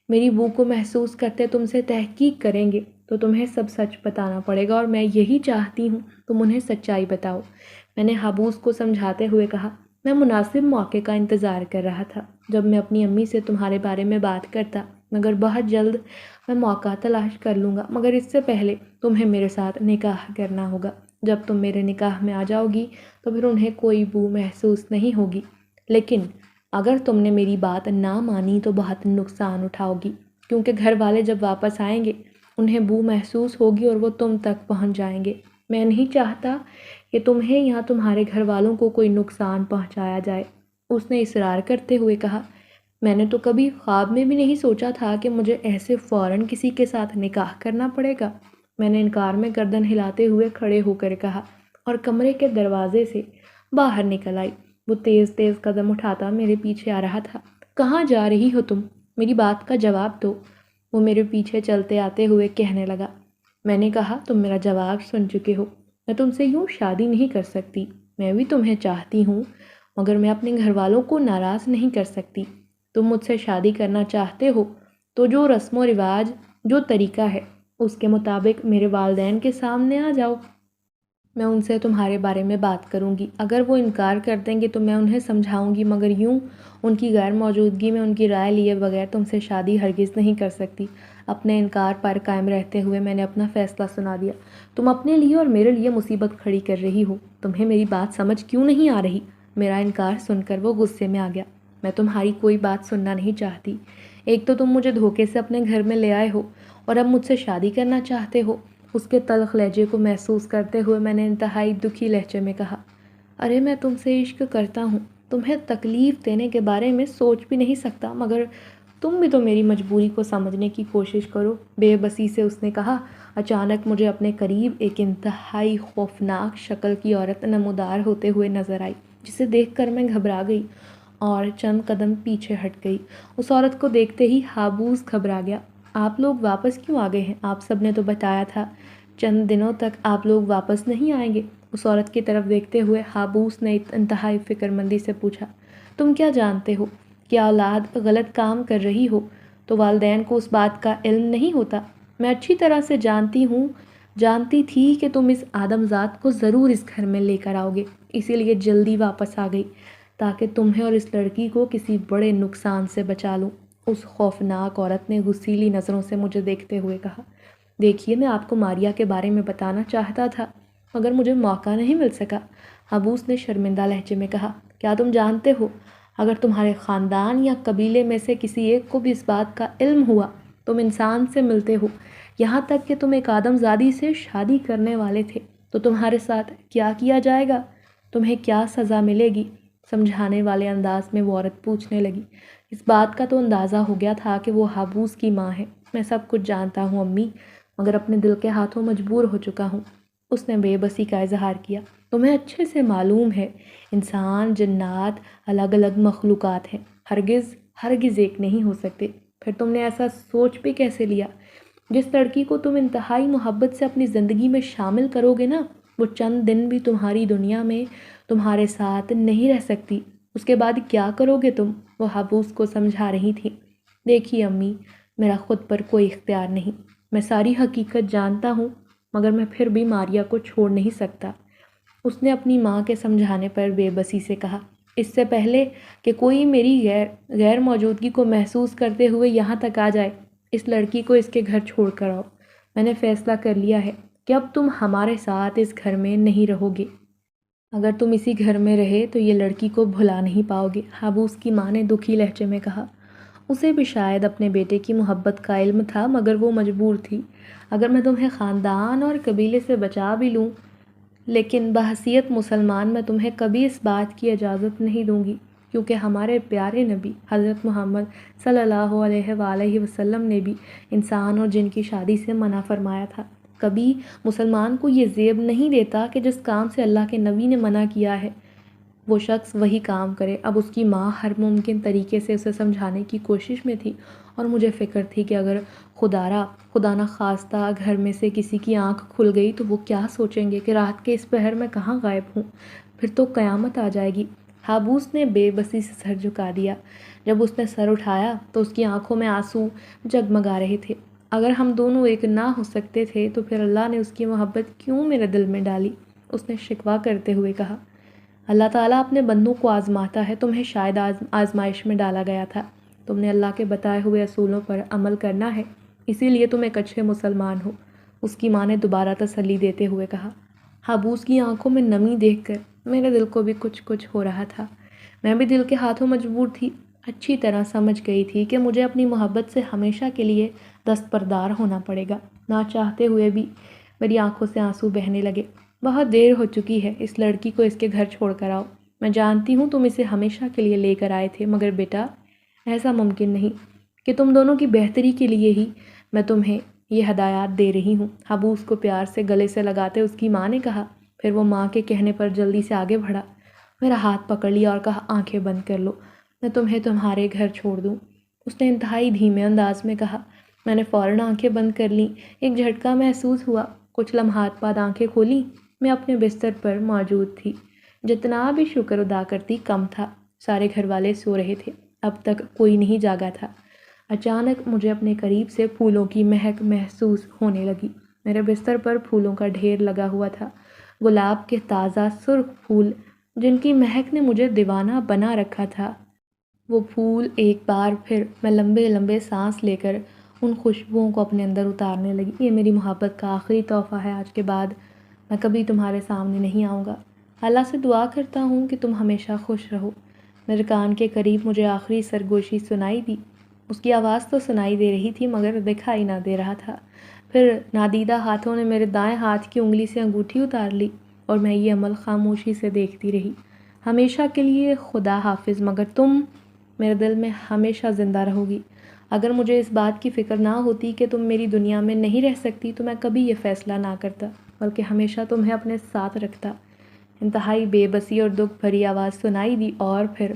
Speaker 1: میری بو کو محسوس کرتے تم سے تحقیق کریں گے تو تمہیں سب سچ بتانا پڑے گا، اور میں یہی چاہتی ہوں تم انہیں سچائی بتاؤ۔ میں نے حابوس کو سمجھاتے ہوئے کہا، میں مناسب موقع کا انتظار کر رہا تھا جب میں اپنی امی سے تمہارے بارے میں بات کرتا، مگر بہت جلد میں موقع تلاش کر لوں گا، مگر اس سے پہلے تمہیں میرے ساتھ نکاح کرنا ہوگا۔ جب تم میرے نکاح میں آ جاؤ گی تو پھر انہیں کوئی بو محسوس نہیں ہوگی، لیکن اگر تم نے میری بات نہ مانی تو بہت نقصان اٹھاؤ گی، کیونکہ گھر والے جب واپس آئیں گے انہیں بو محسوس ہوگی اور وہ تم تک پہنچ جائیں گے۔ میں نہیں چاہتا کہ تمہیں یا تمہارے گھر والوں کو کوئی نقصان پہنچایا جائے۔ اس نے اصرار کرتے ہوئے کہا، میں نے تو کبھی خواب میں بھی نہیں سوچا تھا کہ مجھے ایسے فوراً کسی کے ساتھ نکاح کرنا پڑے گا۔ میں نے انکار میں گردن ہلاتے ہوئے کھڑے ہو کر کہا اور کمرے کے دروازے سے باہر نکل آئی۔ وہ تیز تیز قدم اٹھاتا میرے پیچھے آ رہا تھا۔ کہاں جا رہی ہو تم؟ میری بات کا جواب دو، وہ میرے پیچھے چلتے آتے ہوئے کہنے لگا۔ میں نے کہا، تم میرا جواب سن چکے ہو، میں تم سے یوں شادی نہیں کر سکتی۔ میں بھی تمہیں چاہتی ہوں مگر میں اپنے گھر والوں کو ناراض نہیں کر سکتی۔ تم مجھ سے شادی کرنا چاہتے ہو تو جو رسم و رواج، جو طریقہ ہے اس کے مطابق میرے والدین کے سامنے آ جاؤ۔ میں ان سے تمہارے بارے میں بات کروں گی، اگر وہ انکار کر دیں گے تو میں انہیں سمجھاؤں گی، مگر یوں ان کی غیر موجودگی میں ان کی رائے لیے بغیر تم سے شادی ہرگز نہیں کر سکتی۔ اپنے انکار پر قائم رہتے ہوئے میں نے اپنا فیصلہ سنا دیا۔ تم اپنے لیے اور میرے لیے مصیبت کھڑی کر رہی ہو، تمہیں میری بات سمجھ کیوں نہیں آ رہی؟ میرا انکار سن کر وہ غصے میں آ گیا۔ میں تمہاری کوئی بات سننا نہیں چاہتی۔ ایک تو تم مجھے دھوکے سے اپنے گھر میں لے آئے ہو اور اب مجھ سے شادی کرنا چاہتے ہو۔ اس کے تلخ لہجے کو محسوس کرتے ہوئے میں نے انتہائی دکھی لہجے میں کہا، ارے میں تم سے عشق کرتا ہوں، تمہیں تکلیف دینے کے بارے میں سوچ بھی نہیں سکتا، مگر تم بھی تو میری مجبوری کو سمجھنے کی کوشش کرو۔ بے بسی سے اس نے کہا۔ اچانک مجھے اپنے قریب ایک انتہائی خوفناک شکل کی عورت نمودار ہوتے ہوئے نظر آئی، جسے دیکھ کر میں گھبرا گئی اور چند قدم پیچھے ہٹ گئی۔ اس عورت کو دیکھتے ہی حابوس گھبرا گیا۔ آپ لوگ واپس کیوں آ گئے ہیں؟ آپ سب نے تو بتایا تھا چند دنوں تک آپ لوگ واپس نہیں آئیں گے۔ اس عورت کی طرف دیکھتے ہوئے حابوس نے انتہائی فکر مندی سے پوچھا، تم کیا جانتے ہو؟ کیا اولاد غلط کام کر رہی ہو تو والدین کو اس بات کا علم نہیں ہوتا؟ میں اچھی طرح سے جانتی تھی کہ تم اس آدم ذات کو ضرور اس گھر میں لے کر آؤ گے، اسی لیے جلدی واپس آ گئی تاکہ تمہیں اور اس لڑکی کو کسی بڑے نقصان سے بچا لوں۔ اس خوفناک عورت نے غصیلی نظروں سے مجھے دیکھتے ہوئے کہا، دیکھیے میں آپ کو ماریا کے بارے میں بتانا چاہتا تھا مگر مجھے موقع نہیں مل سکا۔ حابوس نے شرمندہ لہجے میں کہا، کیا تم جانتے ہو اگر تمہارے خاندان یا قبیلے میں سے کسی ایک کو بھی اس بات کا علم ہوا تم انسان سے ملتے ہو، یہاں تک کہ تم ایک آدم زادی سے شادی کرنے والے تھے، تو تمہارے ساتھ کیا کیا جائے گا؟ تمہیں کیا سزا ملے گی؟ سمجھانے والے انداز میں وہ عورت پوچھنے لگی۔ اس بات کا تو اندازہ ہو گیا تھا کہ وہ حابوس کی ماں ہے۔ میں سب کچھ جانتا ہوں امی، مگر اپنے دل کے ہاتھوں مجبور ہو چکا ہوں۔ اس نے بے بسی کا اظہار کیا۔ تمہیں اچھے سے معلوم ہے انسان جنات الگ الگ مخلوقات ہیں، ہرگز ایک نہیں ہو سکتے۔ پھر تم نے ایسا سوچ بھی کیسے لیا؟ جس لڑکی کو تم انتہائی محبت سے اپنی زندگی میں شامل کرو گے نا، وہ چند دن بھی تمہاری دنیا میں تمہارے ساتھ نہیں رہ سکتی۔ اس کے بعد کیا کرو گے تم؟ وہ حابوس کو سمجھا رہی تھی۔ دیکھیے امی، میرا خود پر کوئی اختیار نہیں، میں ساری حقیقت جانتا ہوں، مگر میں پھر بھی ماریا کو چھوڑ نہیں سکتا۔ اس نے اپنی ماں کے سمجھانے پر بے بسی سے کہا، اس سے پہلے کہ کوئی میری غیر موجودگی کو محسوس کرتے ہوئے یہاں تک آ جائے، اس لڑکی کو اس کے گھر چھوڑ کر آؤ۔ میں نے فیصلہ کر لیا ہے کہ اب تم ہمارے ساتھ اس گھر میں نہیں رہو گے۔ اگر تم اسی گھر میں رہے تو یہ لڑکی کو بھلا نہیں پاؤ گے۔ حابوس کی ماں نے دکھی لہجے میں کہا۔ اسے بھی شاید اپنے بیٹے کی محبت کا علم تھا، مگر وہ مجبور تھی۔ اگر میں تمہیں خاندان اور قبیلے سے بچا بھی لوں، لیکن بحیثیت مسلمان میں تمہیں کبھی اس بات کی اجازت نہیں دوں گی، کیونکہ ہمارے پیارے نبی حضرت محمد صلی اللہ علیہ وآلہ وسلم نے بھی انسان اور جن کی شادی سے منع فرمایا تھا۔ کبھی مسلمان کو یہ زیب نہیں دیتا کہ جس کام سے اللہ کے نبی نے منع کیا ہے وہ شخص وہی کام کرے۔ اب اس کی ماں ہر ممکن طریقے سے اسے سمجھانے کی کوشش میں تھی، اور مجھے فکر تھی کہ اگر خدا نہ خواستہ گھر میں سے کسی کی آنکھ کھل گئی تو وہ کیا سوچیں گے کہ رات کے اس پہر میں کہاں غائب ہوں، پھر تو قیامت آ جائے گی۔ حابوس نے بے بسی سے سر جھکا دیا۔ جب اس نے سر اٹھایا تو اس کی آنکھوں میں آنسو جگمگا رہے تھے۔ اگر ہم دونوں ایک نہ ہو سکتے تھے تو پھر اللہ نے اس کی محبت کیوں میرے دل میں ڈالی؟ اس نے شکوہ کرتے ہوئے کہا۔ اللہ تعالیٰ اپنے بندوں کو آزماتا ہے، تمہیں شاید آزمائش میں ڈالا گیا تھا۔ تم نے اللہ کے بتائے ہوئے اصولوں پر عمل کرنا ہے، اسی لیے تم ایک اچھے مسلمان ہو، اس کی ماں نے دوبارہ تسلی دیتے ہوئے کہا۔ حابوس کی آنکھوں میں نمی دیکھ کر میرے دل کو بھی کچھ ہو رہا تھا۔ میں بھی دل کے ہاتھوں مجبور تھی، اچھی طرح سمجھ گئی تھی کہ مجھے اپنی محبت سے ہمیشہ کے لیے دستبردار ہونا پڑے گا۔ نہ چاہتے ہوئے بھی میری آنکھوں سے آنسو بہنے لگے۔ بہت دیر ہو چکی ہے، اس لڑکی کو اس کے گھر چھوڑ کر آؤ۔ میں جانتی ہوں تم اسے ہمیشہ کے لیے لے کر آئے تھے، مگر بیٹا ایسا ممکن نہیں کہ تم دونوں کی بہتری کے لیے ہی میں تمہیں یہ ہدایات دے رہی ہوں۔ حابوس کو پیار سے گلے سے لگاتے اس کی ماں نے کہا۔ پھر وہ ماں کے کہنے پر جلدی سے آگے بڑھا، میرا ہاتھ پکڑ لیا اور کہا، آنکھیں بند کر لو، میں تمہیں تمہارے گھر چھوڑ دوں۔ اس نے انتہائی دھیمے انداز میں کہا۔ میں نے فوراً آنکھیں بند کر لیں۔ ایک جھٹکا محسوس ہوا۔ کچھ لمحات بعد آنکھیں کھولیں، میں اپنے بستر پر موجود تھی۔ جتنا بھی شکر ادا کرتی کم تھا، سارے گھر والے سو رہے تھے، اب تک کوئی نہیں جاگا تھا۔ اچانک مجھے اپنے قریب سے پھولوں کی مہک محسوس ہونے لگی۔ میرے بستر پر پھولوں کا ڈھیر لگا ہوا تھا۔ گلاب کے تازہ سرخ پھول جن کی مہک نے مجھے دیوانہ بنا رکھا تھا۔ وہ پھول ایک بار پھر میں لمبے لمبے سانس لے کر ان خوشبوؤں کو اپنے اندر اتارنے لگی۔ یہ میری محبت کا آخری تحفہ ہے، آج کے بعد میں کبھی تمہارے سامنے نہیں آؤں گا۔ اللہ سے دعا کرتا ہوں کہ تم ہمیشہ خوش رہو۔ میرے کان کے قریب مجھے آخری سرگوشی سنائی دی۔ اس کی آواز تو سنائی دے رہی تھی مگر دکھائی نہ دے رہا تھا۔ پھر نادیدہ ہاتھوں نے میرے دائیں ہاتھ کی انگلی سے انگوٹھی اتار لی اور میں یہ عمل خاموشی سے دیکھتی رہی۔ ہمیشہ کے لیے خدا حافظ، مگر تم میرے دل میں ہمیشہ زندہ رہو گی۔ اگر مجھے اس بات کی فکر نہ ہوتی کہ تم میری دنیا میں نہیں رہ سکتی تو میں کبھی یہ فیصلہ نہ کرتا، بلکہ ہمیشہ تمہیں اپنے ساتھ رکھتا۔ انتہائی بے بسی اور دکھ بھری آواز سنائی دی اور پھر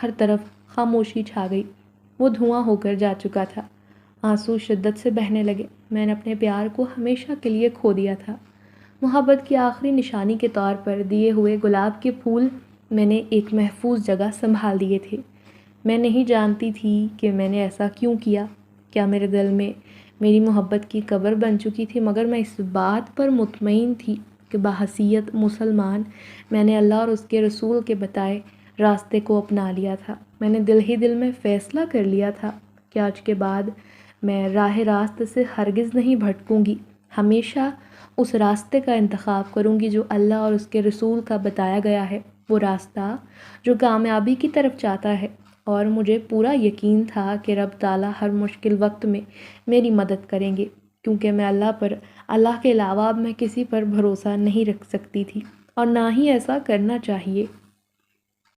Speaker 1: ہر طرف خاموشی چھا گئی۔ وہ دھواں ہو کر جا چکا تھا۔ آنسو شدت سے بہنے لگے۔ میں نے اپنے پیار کو ہمیشہ کے لیے کھو دیا تھا۔ محبت کی آخری نشانی کے طور پر دیے ہوئے گلاب کے پھول میں نے ایک محفوظ جگہ سنبھال دیے تھے۔ میں نہیں جانتی تھی کہ میں نے ایسا کیوں کیا۔ کیا میرے دل میں میری محبت کی قبر بن چکی تھی؟ مگر میں اس بات پر مطمئن تھی کہ بحیثیت مسلمان میں نے اللہ اور اس کے رسول کے بتائے راستے کو اپنا لیا تھا۔ میں نے دل ہی دل میں فیصلہ کر لیا تھا کہ آج کے بعد میں راہ راست سے ہرگز نہیں بھٹکوں گی، ہمیشہ اس راستے کا انتخاب کروں گی جو اللہ اور اس کے رسول کا بتایا گیا ہے، وہ راستہ جو کامیابی کی طرف جاتا ہے۔ اور مجھے پورا یقین تھا کہ رب تعالیٰ ہر مشکل وقت میں میری مدد کریں گے، کیونکہ میں اللہ کے علاوہ اب میں کسی پر بھروسہ نہیں رکھ سکتی تھی اور نہ ہی ایسا کرنا چاہیے۔